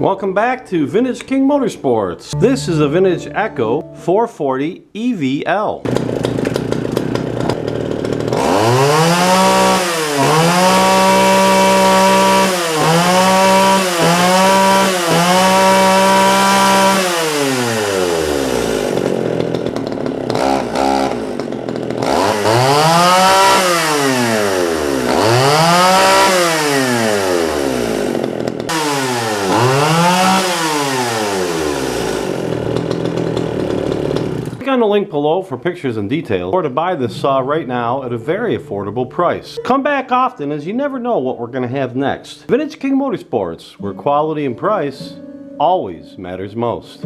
Welcome back to Vintage King Motorsports. This is a vintage Echo 440 EVL. Click on the link below for pictures and details, or to buy this saw right now at a very affordable price. Come back often, as you never know what we're going to have next. Vintage King Motorsports, where quality and price always matters most.